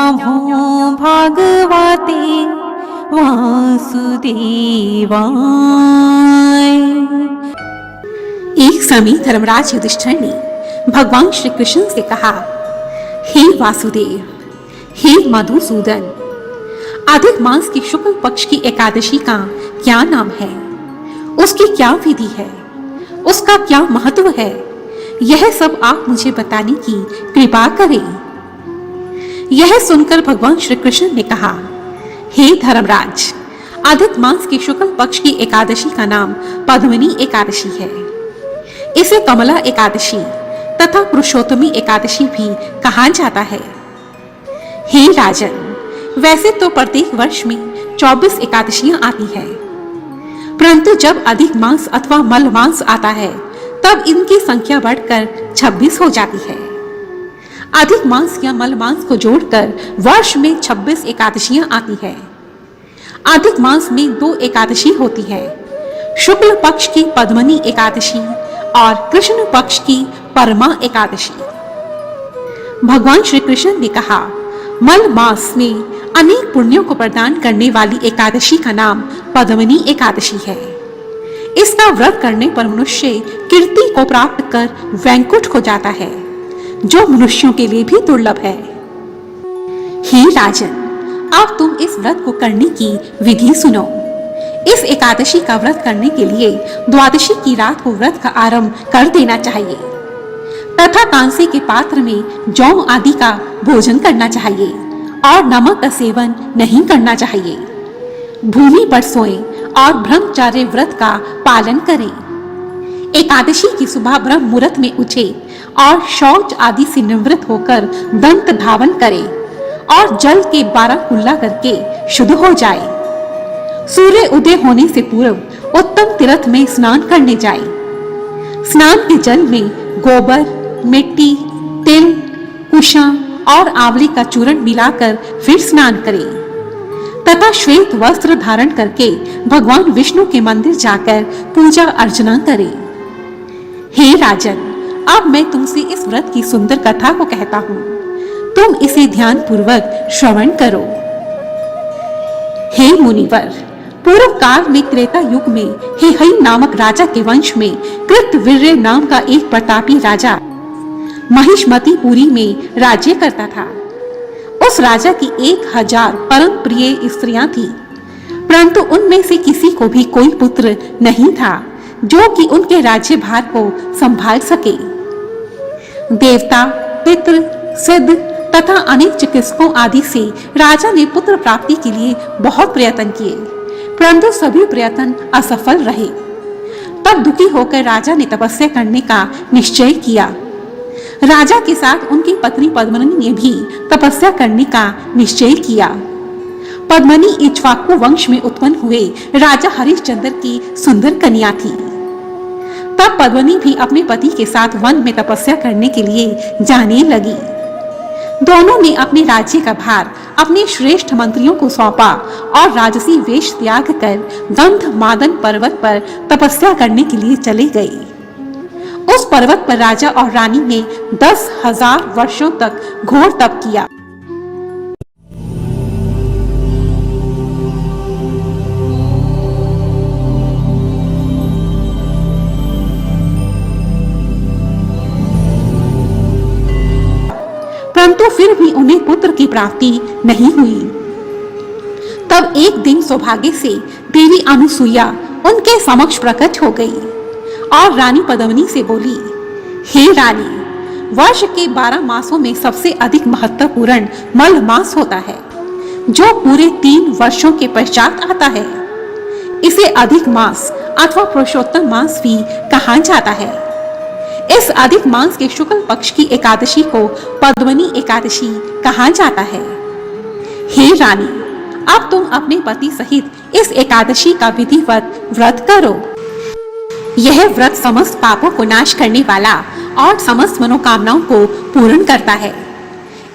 नमो भगवते वासुदेवाय। एक समय धर्मराज युधिष्ठिर ने भगवान श्री कृष्ण से कहा, हे वासुदेव, हे मधुसूदन, अधिक मास की शुक्ल पक्ष की एकादशी का क्या नाम है, उसकी क्या विधि है, उसका क्या महत्व है, यह सब आप मुझे बताने की कृपा करें। यह सुनकर भगवान श्री कृष्ण ने कहा, हे धर्मराज, अधिक मास की शुक्ल पक्ष की एकादशी का नाम पद्मिनी एकादशी है। इसे कमला एकादशी तथा पुरुषोत्तमी एकादशी भी कहा जाता है। हे राजन, वैसे तो प्रत्येक वर्ष में 24 एकादशियां आती है, परंतु जब अधिक मास अथवा मल मास आता है तब इनकी संख्या बढ़कर 26 हो जाती है। अधिक मास या मल मास को जोड़कर वर्ष में 26 एकादशियां आती है। अधिक मास में 2 एकादशी होती है, शुक्ल पक्ष की पद्मिनी एकादशी और कृष्ण पक्ष की परमा एकादशी। भगवान श्री कृष्ण ने कहा, मल मास में अनेक पुण्यों को प्रदान करने वाली एकादशी का नाम पद्मिनी एकादशी है। इसका व्रत करने पर मनुष्य कीर्ति को प्राप्त कर वैकुंठ को जाता है, जो मनुष्यों के लिए भी दुर्लभ है। हे राजन, अब तुम इस व्रत को करने की विधि सुनो। इस एकादशी का व्रत करने के लिए द्वादशी की रात को व्रत का आरंभ कर देना चाहिए तथा कांसे के पात्र में जौ आदि का भोजन करना चाहिए और नमक का सेवन नहीं करना चाहिए। भूमि पर सोएं और ब्रह्मचर्य व्रत का पालन करें। एकादशी की सुबह ब्रह्म मुहूर्त में उठे और शौच आदि से निवृत्त होकर दंत धावन करें और जल के 12 कुल्ला करके शुद्ध हो जाए। सूर्य उदय होने से पूर्व उत्तम तीर्थ में स्नान करने जाए। स्नान के जल में गोबर, मिट्टी, तिल, कुशा और आंवले का चूर्ण मिलाकर फिर स्नान करें तथा श्वेत वस्त्र धारण करके भगवान विष्णु के मंदिर जाकर पूजा अर्चना करें। हे राजन, अब मैं तुमसे इस व्रत की सुंदर कथा को कहता हूँ, तुम इसे ध्यान पूर्वक श्रवण करो। हे मुनिवर, पूर्व काल में त्रेता युग में हेहई नामक राजा के वंश में कृतवीर्य नाम का एक प्रतापी राजा महिष्मतीपुरी में राज्य करता था। उस राजा की 1000 परम प्रिय स्त्रियां थी, परंतु उनमें से किसी को भी कोई पुत्र नहीं था जो कि उनके राज्य भार को संभाल सके। देवता, पितृ, सिद्ध तथा अनेक चिकित्सकों आदि से राजा ने पुत्र प्राप्ति के लिए बहुत प्रयत्न किए, परंतु सभी प्रयत्न असफल रहे। तब दुखी होकर राजा ने तपस्या करने का निश्चय किया। राजा के साथ उनकी पत्नी पद्मिनी ने भी तपस्या करने का निश्चय किया। पद्मिनी इक्ष्वाकु वंश में उत्पन्न हुए राजा हरिश्चंद्र की सुंदर कन्या थी। तब पद्मिनी भी अपने पति के साथ वन में तपस्या करने के लिए जाने लगी। दोनों ने अपने राज्य का भार अपने श्रेष्ठ मंत्रियों को सौंपा और राजसी वेश त्याग कर गंधमादन पर्वत पर तपस्या करने के लिए चले गए। उस पर्वत पर राजा और रानी ने 10,000 वर्षों तक घोर तप किया। परंतु फिर भी उन्हें पुत्र की प्राप्ति नहीं हुई। तब एक दिन सौभाग्य से देवी अनुसुईया उनके समक्ष प्रकट हो गई और रानी पद्मिनी से बोली, हे रानी, वर्ष के 12 मासों में सबसे अधिक महत्वपूर्ण मल मास होता है, जो पूरे 3 वर्षों के पश्चात आता है। इसे अधिक मास अथवा पुरुषोत्तम मास भी कहा जाता है। इस अधिक मास के शुक्ल पक्ष की एकादशी को पद्मिनी एकादशी कहा जाता है। हे रानी, अब तुम अपने पति सहित इस एकादशी का विधिवत व्रत करो। यह व्रत समस्त पापों को नाश करने वाला और समस्त मनोकामनाओं को पूर्ण करता है।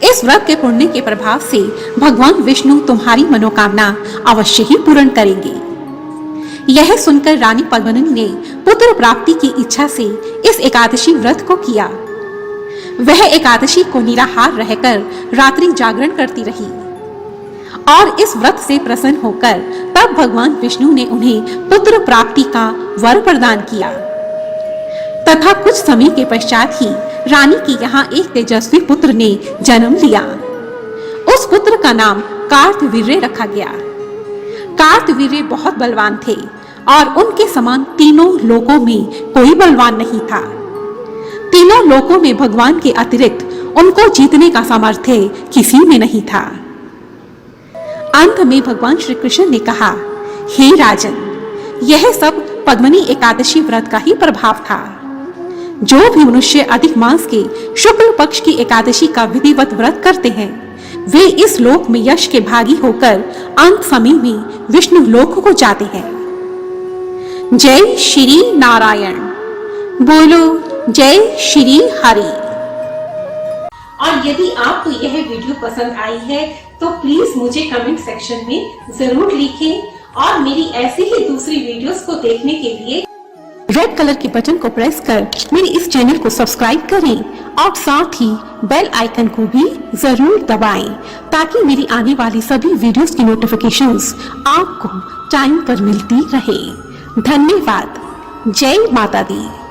इस व्रत के पुण्य के प्रभाव से भगवान विष्णु तुम्हारी मनोकामना अवश्य ही पूर्ण करेंगे। यह सुनकर रानी पद्मिनी ने पुत्र प्राप्ति की इच्छा से इस एकादशी व्रत को किया। वह एकादशी को निराहार रहकर रात्रि जागरण करती रही और इस व्रत से प्रसन्न होकर तब भगवान विष्णु ने उन्हें पुत्र प्राप्ति का वर प्रदान किया तथा कुछ समय के पश्चात ही रानी के यहाँ एक तेजस्वी पुत्र ने जन्म लिया। उस पुत्र का नाम कार्तवीर्य रखा गया। कार्तवीर्य बहुत बलवान थे और उनके समान तीनों लोकों में कोई बलवान नहीं था। तीनों लोकों में भगवान के अतिरिक्त उनको जीतने का सामर्थ्य किसी में नहीं था। अंत में भगवान श्री कृष्ण ने कहा, हे राजन, यह सब पद्मनी एकादशी व्रत का ही प्रभाव था। जो भी मनुष्य अधिक मास के शुक्ल पक्ष की एकादशी का विधिवत व्रत करते हैं, वे इस लोक में यश के भागी होकर अंत समय में विष्णु लोक को जाते हैं। जय श्री नारायण। बोलो जय श्री हरि। और यदि आपको यह वीडियो पसंद आई है तो प्लीज मुझे कमेंट सेक्शन में जरूर लिखें और मेरी ऐसी ही दूसरी वीडियोस को देखने के लिए रेड कलर के बटन को प्रेस कर मेरे इस चैनल को सब्सक्राइब करें और साथ ही बेल आइकन को भी जरूर दबाएं ताकि मेरी आने वाली सभी वीडियोस की नोटिफिकेशंस आपको टाइम पर मिलती रहे। धन्यवाद। जय माता दी।